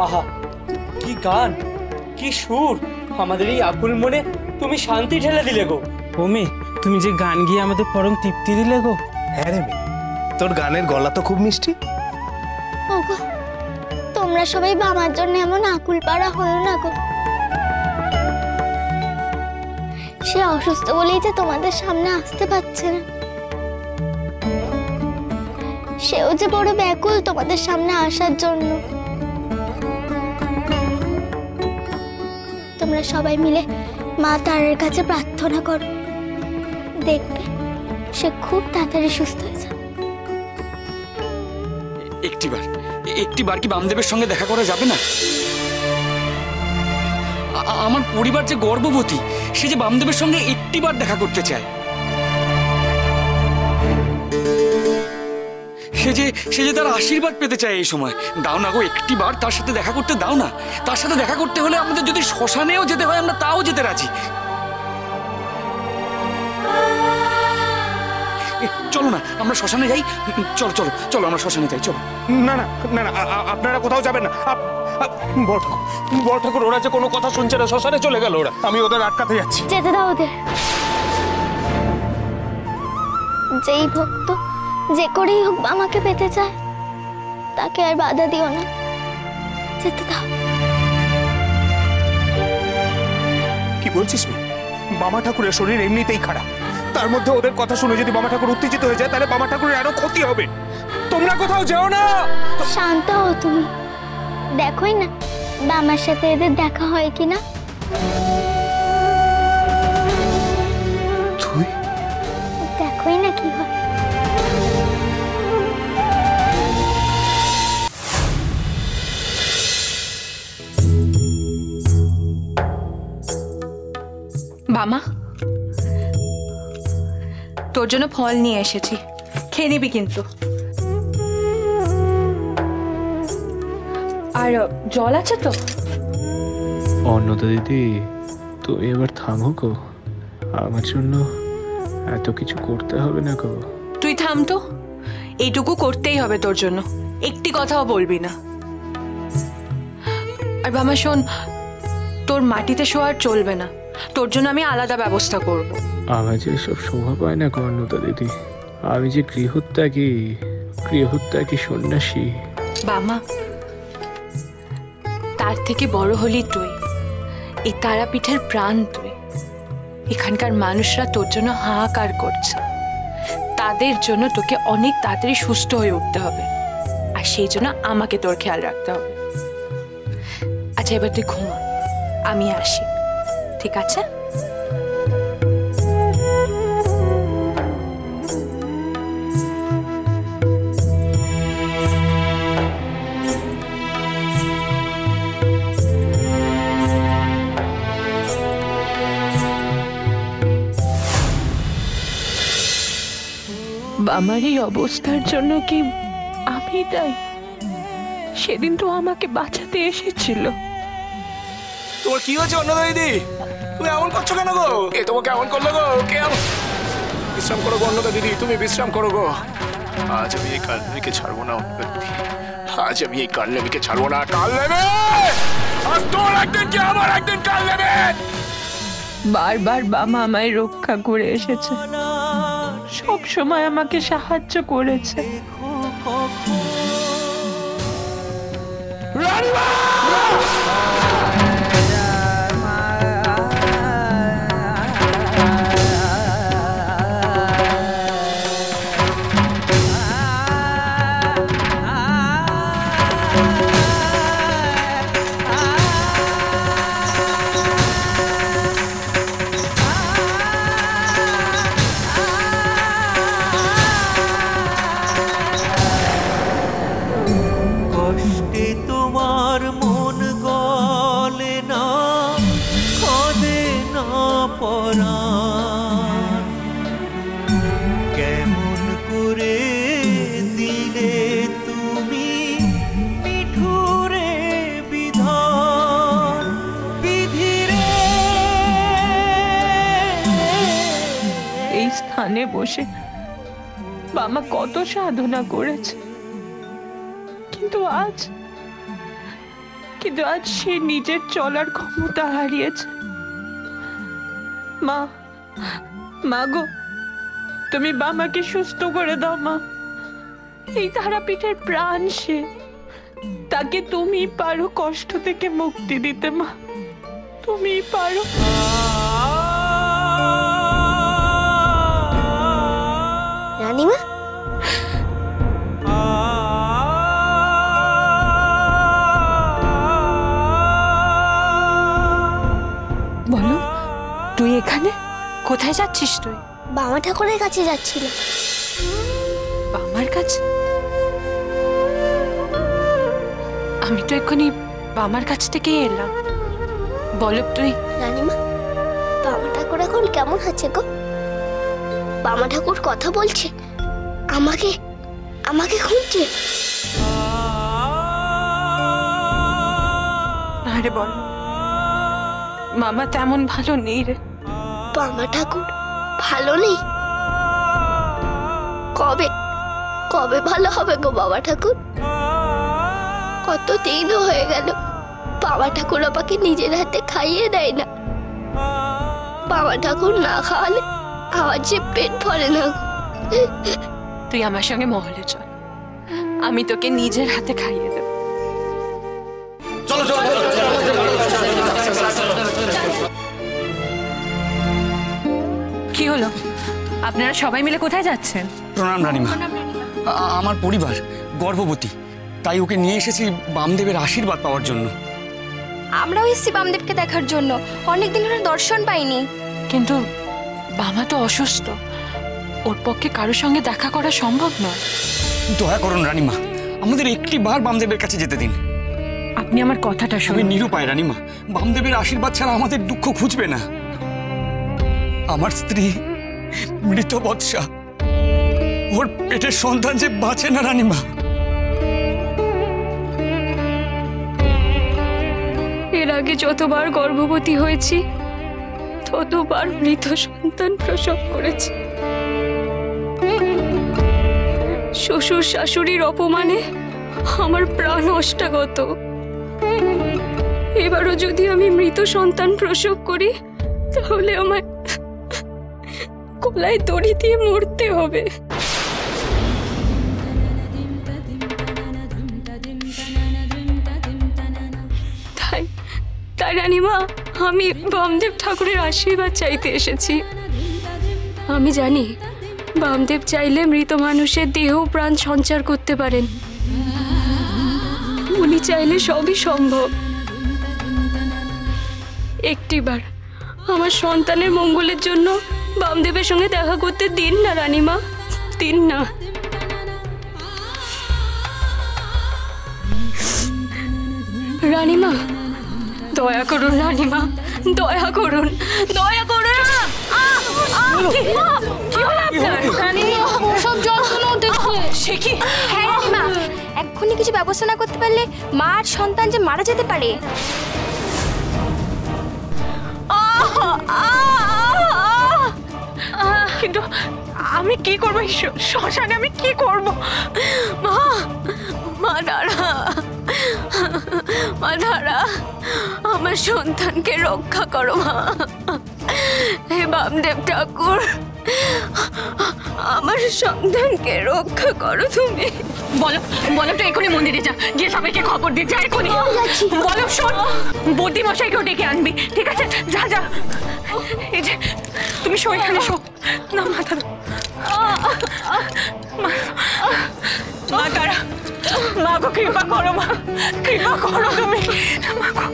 আহা, কি গান, কি সুর! আমাদের এই আকুল মনে তুমি শান্তি ঢেলে দিলে গো। ও মেয়ে, তুমি যে গান গিয়ে আমাদের পরম তৃপ্তি দিলে গো। হ্যাঁ রে মেয়ে, তোর গানের গলা তো খুব মিষ্টি। ওগো, তোমরা সবাই বামার জন্য এমন আকুল পাড়া হলো না গো। সে অসুস্থ বলেই যে তোমাদের সামনে আসতে পারছে না। সেও যে বড় ব্যাকুল তোমাদের সামনে আসার জন্য। তোমরা সবাই মিলে মা তারার কাছে প্রার্থনা করো, দেখবে সে খুব তাড়াতাড়ি সুস্থ হয়ে যাবে। একটিবার কি বামদেবের সঙ্গে দেখা করা যাবে না? আমার পরিবার যে গর্ভবতী, সে যে বামদেবের সঙ্গে একটিবার দেখা করতে চায়। সে যে তার আশীর্বাদ পেতে চায় এই সময়। দাও না গো, একটিবার তার সাথে দেখা করতে দাও না। তার সাথে দেখা করতে হলে আমাদের যদি শ্মশানেও যেতে হয়, আমরা তাও যেতে রাজি। চলো না, আমরা শ্মশানে যাই। চলো চলো চলো, আমরা শ্মশানে যাই, চলো। না না না না, আপনারা কোথাও যাবেন না। বড় ঠাকুর, ওরা যে কোনো কথা শুনছে না, শ্মশানে চলে গেল ওরা। আমি ওদের আটকাতে যাচ্ছি। যেতে দাও ওদের। যেই ভক্ত যে করেই হোক আমাকে পেতে চায়, তাকে আর বাধা দিও না, যেতে দাও। কি বলছিস মেয়ে? বামা ঠাকুরের শরীর এমনিতেই খারাপ, তার মধ্যে ওদের কথা শুনে যদি বামা ঠাকুর উত্তেজিত হয়ে যায়, তাহলে বামা ঠাকুরের আরো ক্ষতি হবে। তোমরা কোথাও যেও না। শান্ত হও তুমি, দেখোই না বামার সাথে এদের দেখা হয় কিনা। তুই দেখোই না কি হয়। বামা, তোর জন্য ফল নিয়ে এসেছি, খেয়ে নিবি কিন্তু। আর জল আছে তো? অন্নদা দিদি, তুমি এবার থামো গো, আমার জন্য এত কিছু করতে হবে না গো। তুই থাম তো, এইটুকু করতেই হবে তোর জন্য, একটি কথাও বলবি না। আর বামা শোন, তোর মাটিতে শোয়ার চলবে না, তোর জন্য আমি আলাদা ব্যবস্থা করব। আমার যে এসব শোভা পায় না গো অন্নদা দিদি, আমি যে গৃহত্যাগী সন্ন্যাসী। বামা, তার থেকে বড় হলি তুই, এই তারাপীঠের প্রাণ তুই। এখানকার মানুষরা তোর জন্য হাহাকার করছে, তাদের জন্য তোকে অনেক তাড়াতাড়ি সুস্থ হয়ে উঠতে হবে, আর সেই জন্য আমাকে তোর খেয়াল রাখতে হবে। আচ্ছা, এবার তুই ঘুমা, আমি আসি, ঠিক আছে? আমার এই অবস্থার জন্য কি আমি দায়ী? সেদিন তো আমাকে বাঁচাতে এসেছিল। তোমার কি হয়েছে অন্নদা দিদি? তুমি এমন করছো কেন গো? কে তোমাকে এমন করলো গো? বিশ্রাম করো গো অন্নদা দিদি, তুমি বিশ্রাম করো গো। আজ আমি এই কালনেমিকে ছাড়বো না অন্নদা দিদি, আজ আমি এই কালনেমিকে ছাড়বো না। কালনেমি, আজ তোর একদিন কি আমার একদিন কালনেমি। বারবার বামা আমায় রক্ষা করে এসেছে, সব সময় আমাকে সাহায্য করেছে। স্থানে বসে বাবা কত সাধনা করেছে, কিন্তু কিন্তু আজ সে নিজের চলার ক্ষমতা হারিয়েছে। মা, মা গো, তুমি বামাকে সুস্থ করে দাও মা। এই তারাপীঠের প্রাণ সে, তাকে তুমি পারো কষ্ট থেকে মুক্তি দিতে মা, তুমি পারো। রানীমা, বলো, তুই এখানে কোথায় যাচ্ছিস? তুই বামা ঠাকুরের কাছে যাচ্ছিল। বামার কাছে? আমি তো এক্ষুনি বামার কাছ থেকে এলাম। বলো তুই। রানীমা, বামা ঠাকুর এখন কেমন আছে গো? বামা ঠাকুর কথা বলছে, আমাকে আমাকে খুঁজছে। আরে বল, মামা তেমন ভালো নেই রে। বামা ঠাকুর ভালো নেই? কবে কবে ভালো হবে গো বাবা ঠাকুর? কত দিন হয়ে গেল বাবা ঠাকুর আমাকে নিজের হাতে খাইয়ে দেয় না। বাবা ঠাকুর না খাওয়ালে আমার যে পেট ভরে না। তুই আমার সঙ্গে মহলে চল, আমি তোকে নিজের হাতে খাইয়ে দেব। কি হলো, আপনারা সবাই মিলে কোথায় যাচ্ছেন? প্রণাম রানীমা। আমার পরিবার গর্ভবতী, তাই ওকে নিয়ে এসেছি বামদেবের আশীর্বাদ পাওয়ার জন্য। আমরাও এসেছি বামদেবকে দেখার জন্য, অনেকদিন ধরে দর্শন পাইনি। কিন্তু বাবা তো অসুস্থ, ওর পক্ষে কারোর সঙ্গে দেখা করা সম্ভব নয়। দয়া করুন রানীমা, আমাদের একটি বার বামদেবের কাছে যেতে দিন। আপনি আমার কথাটা আমি শুনুন। নিরুপায় রানীমা, বামদেবের আশীর্বাদ ছাড়া আমাদের দুঃখ খুঁজবে না। আমার স্ত্রী মৃত বৎসা, ওর পেটের সন্তান যে বাঁচে না রানীমা। এর আগে যতবার গর্ভবতী হয়েছি ততবার মৃত সন্তান প্রসব করেছি। শ্বশুর শাশুড়ির অপমানে আমার প্রাণ অষ্টাগত। এবারও যদি আমি মৃত সন্তান প্রসব করি তাহলে আমার গলায় দড়ি দিয়ে মরতে হবে। তাই রানীমা, আমি বামদেব ঠাকুরের আশীর্বাদ চাইতে এসেছি। আমি জানি বামদেব চাইলে মৃত মানুষের দেহ প্রাণ সঞ্চার করতে পারেন। উনি চাইলে সবই সম্ভব। একটিবার আমার সন্তানের মঙ্গলের জন্য বামদেবের সঙ্গে দেখা করতে দিন না রানীমা, দিন না। রানীমা, দয়া করুন রানীমা, দয়া করুন, দয়া করুন। সে কি? হ্যাঁ রানীমা, এক্ষুনি কিছু ব্যবস্থা না করতে পারলে মা আর সন্তান যে মারা যেতে পারে। কিন্তু আমি কি করবো শ্মশানে? আমি কি করবো? মা, মা দাঁড়া, মা দাঁড়া, আমার সন্তানকে রক্ষা করো মা। হে বামদেব ঠাকুর, আমার সন্তানকে রক্ষা করো তুমি। বলো, বলো তো এখনই মন্দিরে যা, গিয়ে সবাইকে খবর দিয়ে যা এখনই। বলো, শোন, বদ্যি মশাইকেও ডেকে আনবি, ঠিক আছে? যা যা। এই যে তুমি শো, এখানে শো না, মাথা মা তারা, মা গো কৃপা করো, মা কৃপা করো তুমি। মা গো